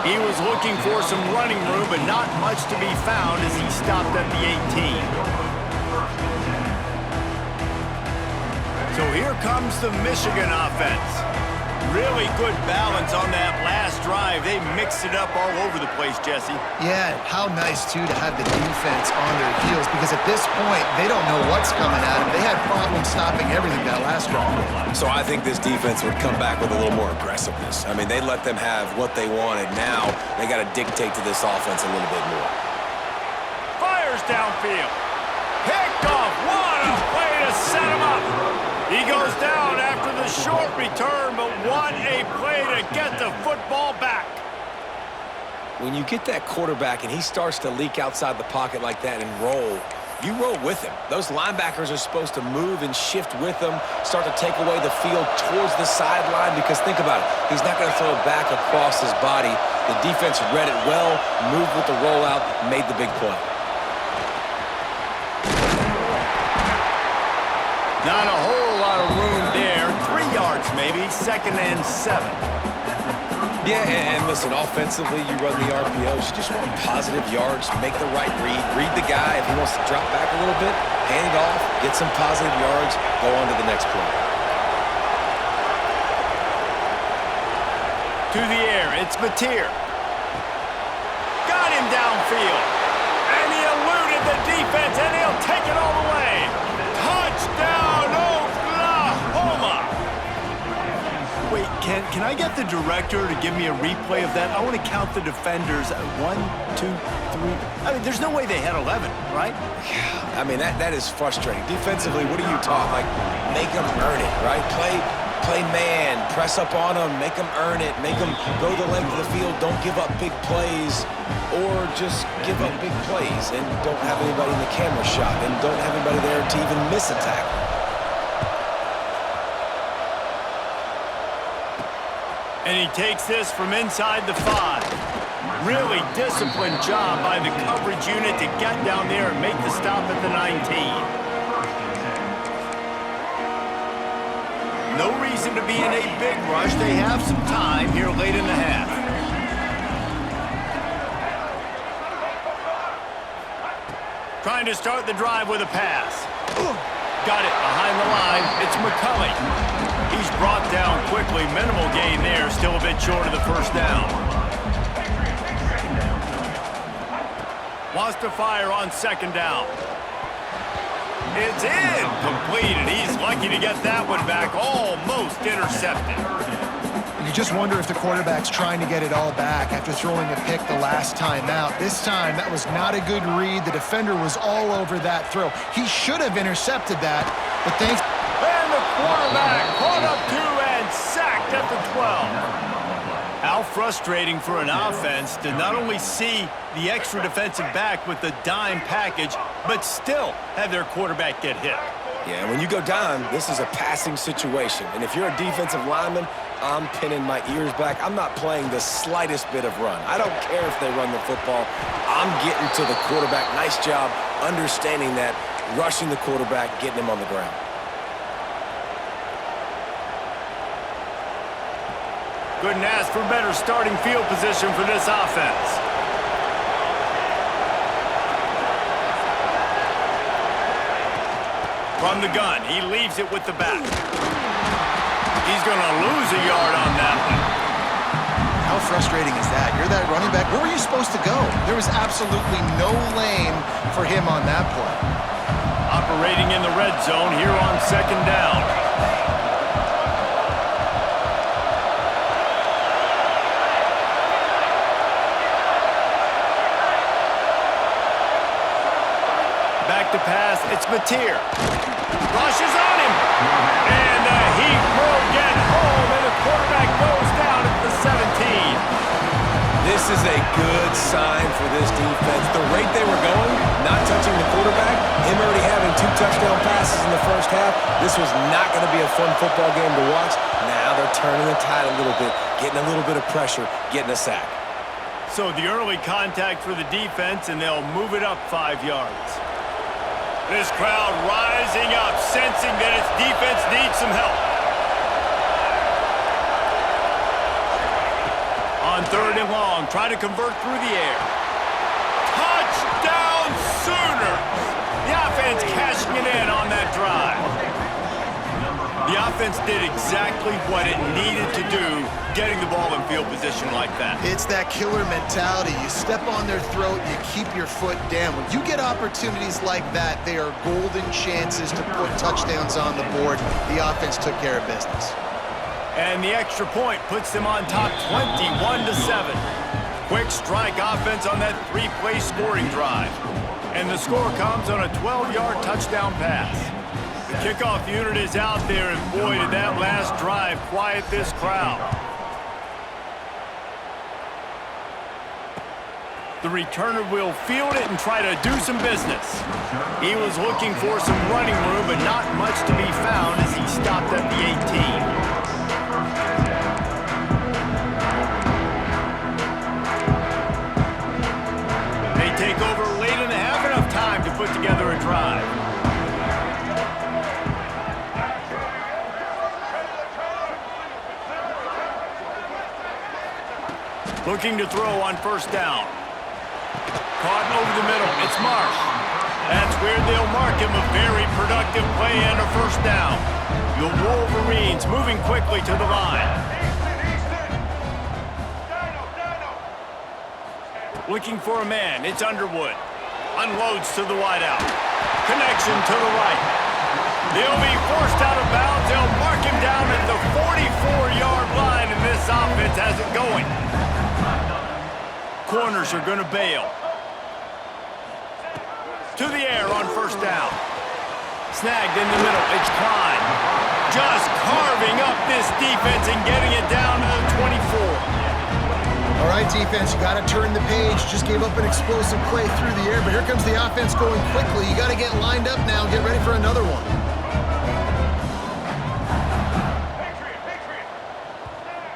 He was looking for some running room, but not much to be found as he stopped at the 18. So here comes the Michigan offense. Really good balance on that last drive. They mixed it up all over the place, Jesse. Yeah, how nice, too, to have the defense on their heels, because at this point, they don't know what's coming at them. They had problems stopping everything that last drive. So I think this defense would come back with a little more aggressiveness. I mean, they let them have what they wanted. Now they got to dictate to this offense a little bit more. Fires downfield. Picked off. What a play to set him up. He goes down after the short return, but what a play to get the football back. When you get that quarterback and he starts to leak outside the pocket like that and roll, you roll with him. Those linebackers are supposed to move and shift with him, start to take away the field towards the sideline, because think about it. He's not going to throw it back across his body. The defense read it well, moved with the rollout, made the big play. Not a whole lot of room there. 3 yards maybe, 2nd and 7. Yeah, and listen, offensively, you run the RPOs. You just want positive yards, make the right read the guy. If he wants to drop back a little bit, hand it off, get some positive yards, go on to the next play. To the air, it's Mateer. Got him downfield. And he eluded the defense, and he'll take it all the way. Touchdown, Oklahoma! Wait, can I get the director to give me a replay of that? I want to count the defenders. 1, 2, 3. I mean, there's no way they had 11, right? Yeah, I mean, that is frustrating. Defensively, what are you taught? Like, make them earn it, right? Play man, press up on them, make them earn it, make them go the length of the field, don't give up big plays, or just give up big plays and don't have anybody in the camera shot and don't have anybody there to even miss a tackle. And he takes this from inside the 5. Really disciplined job by the coverage unit to get down there and make the stop at the 19. No reason to be in a big rush. They have some time here late in the half. Trying to start the drive with a pass. Got it behind the line. It's McCulley. He's brought down quickly. Minimal gain there. Still a bit short of the first down. Wants to fire on 2nd down. It's in. Completed. He's lucky to get that one back. Almost intercepted. You just wonder if the quarterback's trying to get it all back after throwing a pick the last time out. This time, that was not a good read. The defender was all over that throw. He should have intercepted that, but thanks. And the quarterback caught up to and sacked at the 12. How frustrating for an offense to not only see the extra defensive back with the dime package, but still have their quarterback get hit. Yeah, when you go down, this is a passing situation. And if you're a defensive lineman, I'm pinning my ears back. I'm not playing the slightest bit of run. I don't care if they run the football. I'm getting to the quarterback. Nice job understanding that, rushing the quarterback, getting him on the ground. Couldn't ask for better starting field position for this offense. From the gun, he leaves it with the back. He's going to lose a yard on that one. How frustrating is that? You're that running back. Where were you supposed to go? There was absolutely no lane for him on that play. Operating in the red zone here on 2nd down. To pass, it's Mateer. Rushes on him. And he will get home, and the quarterback goes down at the 17. This is a good sign for this defense. The rate they were going, not touching the quarterback, him already having 2 touchdown passes in the first half, this was not going to be a fun football game to watch. Now they're turning the tide a little bit, getting a little bit of pressure, getting a sack. So the early contact for the defense, and they'll move it up 5 yards. This crowd rising up, sensing that its defense needs some help. On 3rd and long, try to convert through the air. Touchdown Sooners! The offense cashing it in on that drive. The offense did exactly what it needed to do, getting the ball in field position like that. It's that killer mentality. You step on their throat, you keep your foot down. When you get opportunities like that, they are golden chances to put touchdowns on the board. The offense took care of business. And the extra point puts them on top 21-7. Quick strike offense on that 3-play scoring drive. And the score comes on a 12-yard touchdown pass. The kickoff unit is out there, and boy, did that last drive quiet this crowd. The returner will field it and try to do some business. He was looking for some running room, but not much to be found as he stopped at the 18. Take over late in the half, enough time to put together a drive. Looking to throw on 1st down. Caught over the middle. It's Marsh. That's where they'll mark him. A very productive play and a 1st down. The Wolverines moving quickly to the line. Looking for a man. It's Underwood. Unloads to the wideout. Connection to the right. They'll be forced out of bounds. They'll mark him down at the 44-yard line, and this offense has it going. Corners are going to bail. To the air on 1st down. Snagged in the middle. It's Klein. Just carving up this defense and getting it down to the 24. All right, defense, you got to turn the page. Just gave up an explosive play through the air, but here comes the offense going quickly. You got to get lined up now and get ready for another one.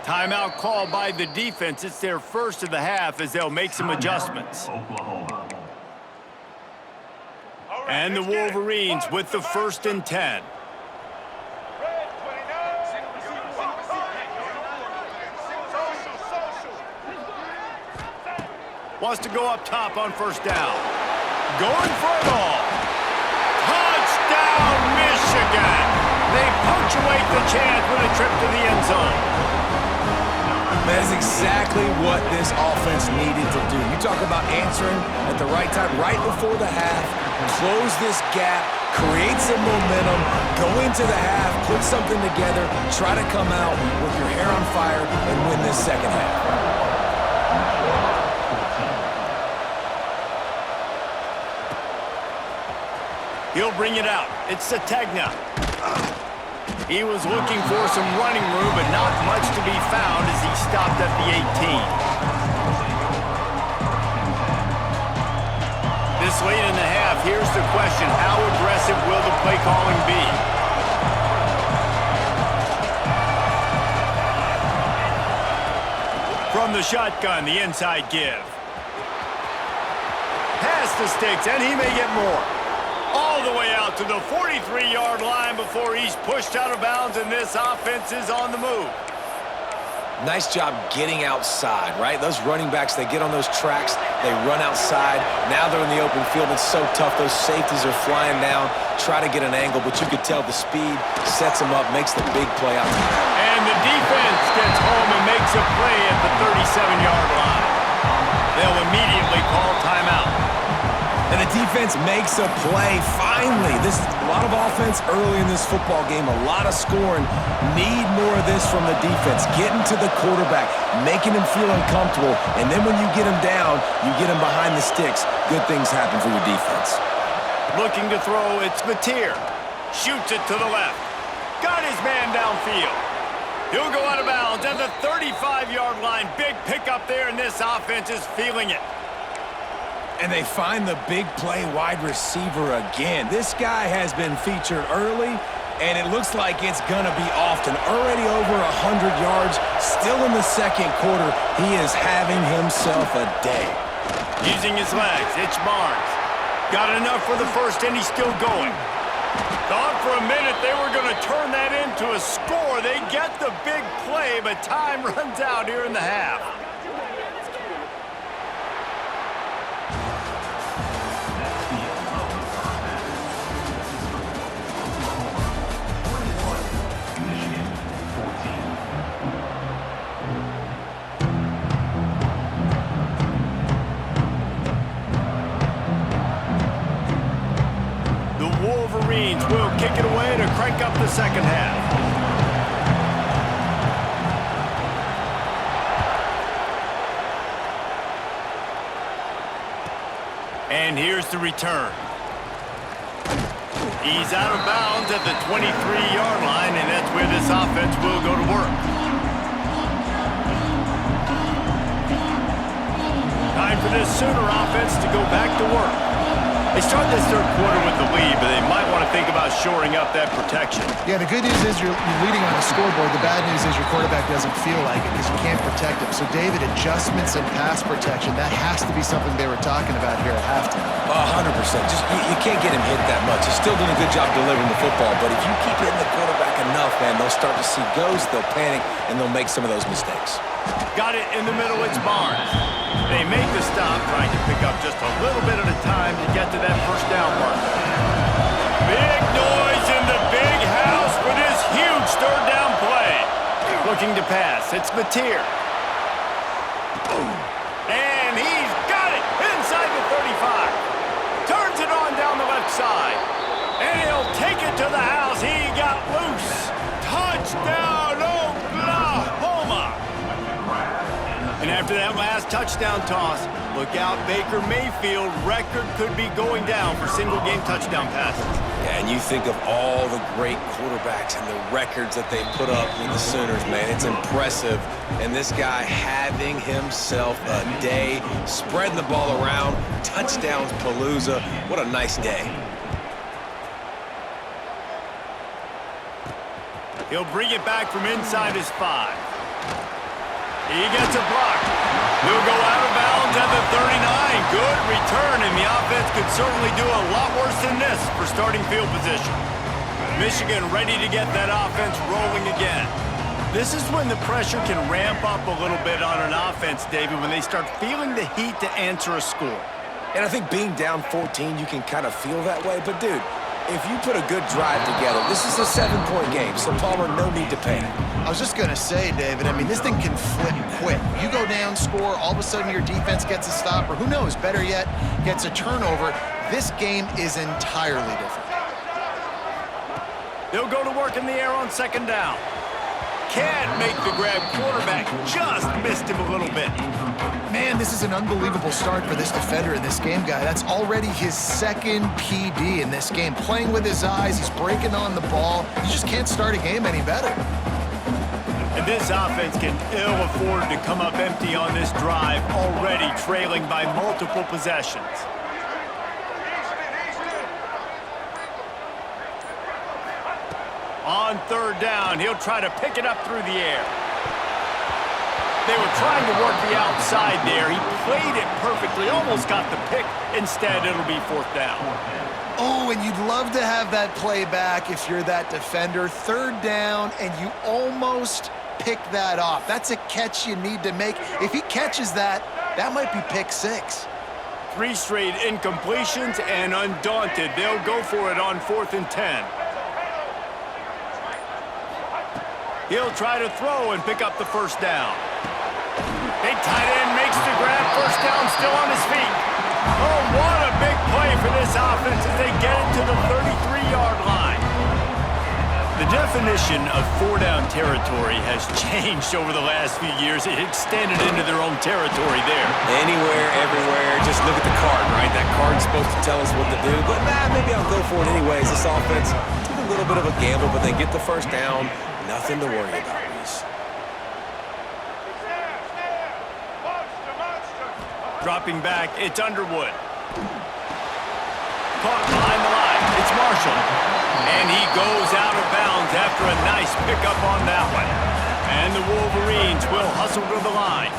Timeout called by the defense. It's their first of the half as they'll make some adjustments. And the Wolverines with the 1st and 10. Wants to go up top on 1st down. Going for it all. Touchdown, Michigan! They punctuate the chance with a trip to the end zone. That is exactly what this offense needed to do. You talk about answering at the right time, right before the half, close this gap, create some momentum, go into the half, put something together, try to come out with your hair on fire and win this 2nd half. He'll bring it out. It's Sategna. He was looking for some running room, but not much to be found as he stopped at the 18. This late in the half, here's the question. How aggressive will the play calling be? From the shotgun, the inside give. Pass the sticks, and he may get more. All the way out to the 43-yard line before he's pushed out of bounds, and this offense is on the move. Nice job getting outside, right? Those running backs, they get on those tracks, they run outside. Now they're in the open field. It's so tough. Those safeties are flying down, try to get an angle, but you could tell the speed sets them up, makes the big play out. And the defense gets home and makes a play at the 37-yard line. They'll immediately call timeout. And the defense makes a play. Finally, this is a lot of offense early in this football game, a lot of scoring. Need more of this from the defense. Getting to the quarterback, making him feel uncomfortable, and then when you get him down, you get him behind the sticks. Good things happen for your defense. Looking to throw, it's Mateer. Shoots it to the left. Got his man downfield. He'll go out of bounds at the 35-yard line. Big pickup there, and this offense is feeling it. And they find the big play wide receiver again. This guy has been featured early, and it looks like it's going to be often. Already over 100 yards, still in the 2nd quarter. He is having himself a day. Using his legs, it's Barnes. Got enough for the 1st, and he's still going. Thought for a minute they were going to turn that into a score. They get the big play, but time runs out here in the half. off the second half. And here's the return. He's out of bounds at the 23-yard line, and that's where this offense will go to work. Time for this Sooner offense to go back to work. They start this third quarter with the lead, but they might want to think about shoring up that protection. Yeah, the good news is you're leading on the scoreboard. The bad news is your quarterback doesn't feel like it because you can't protect him. So, David, adjustments and pass protection, that has to be something they were talking about here at halftime. 100%. Just you can't get him hit that much. He's still doing a good job delivering the football, but if you keep hitting the quarterback enough, man, they'll start to see ghosts, they'll panic, and they'll make some of those mistakes. Got it in the middle, it's Barnes. They make the stop, trying to pick up just a little bit at a time to get to that first down mark. Big noise in the big house for this huge third down play. Looking to pass, it's Mateer. And he's got it inside the 35. Turns it on down the left side. And he'll take it to the house. He got loose. Touchdown, Oklahoma! And after that last touchdown toss, look out, Baker Mayfield record could be going down for single-game touchdown passes. Yeah, and you think of all the great quarterbacks and the records that they put up with the Sooners, man. It's impressive. And this guy having himself a day, spreading the ball around, touchdowns palooza. What a nice day. He'll bring it back from inside his 5. He gets a block. He'll go out of bounds at the 39. Good return, and the offense could certainly do a lot worse than this for starting field position. Michigan ready to get that offense rolling again. This is when the pressure can ramp up a little bit on an offense, David, when they start feeling the heat to answer a score. And I think being down 14, you can kind of feel that way. But, dude, if you put a good drive together, this is a 7-point game, so Palmer, no need to panic. I was just going to say, David, I mean, this thing can flip quick. You go down, score, all of a sudden your defense gets a stop, or who knows, better yet, gets a turnover. This game is entirely different. They'll go to work in the air on second down. Can't make the grab. Quarterback just missed him a little bit. Man, this is an unbelievable start for this defender in this game, guy. That's already his second PD in this game. Playing with his eyes, he's breaking on the ball. You just can't start a game any better. And this offense can ill afford to come up empty on this drive, already trailing by multiple possessions. On third down, he'll try to pick it up through the air. They were trying to work the outside there. He played it perfectly, almost got the pick. Instead, it'll be fourth down. Oh, and you'd love to have that play back if you're that defender. Third down, and you almost pick that off. That's a catch you need to make. If he catches that, that might be pick 6. 3 straight incompletions, and undaunted, they'll go for it on 4th and 10. He'll try to throw and pick up the first down. Big tight end makes the grab. First down, still on his feet. Oh, what a big play for this offense as they get it to the 33-yard line. The definition of 4-down territory has changed over the last few years. It extended into their own territory there. Anywhere, everywhere, just look at the card, right? That card's supposed to tell us what to do, but maybe I'll go for it anyways. This offense took a little bit of a gamble, but they get the first down. Nothing to worry about, Reese. Dropping back, it's Underwood. Caught behind the line, it's Marshall. And he goes out of bounds after a nice pickup on that one. And the Wolverines will hustle to the line.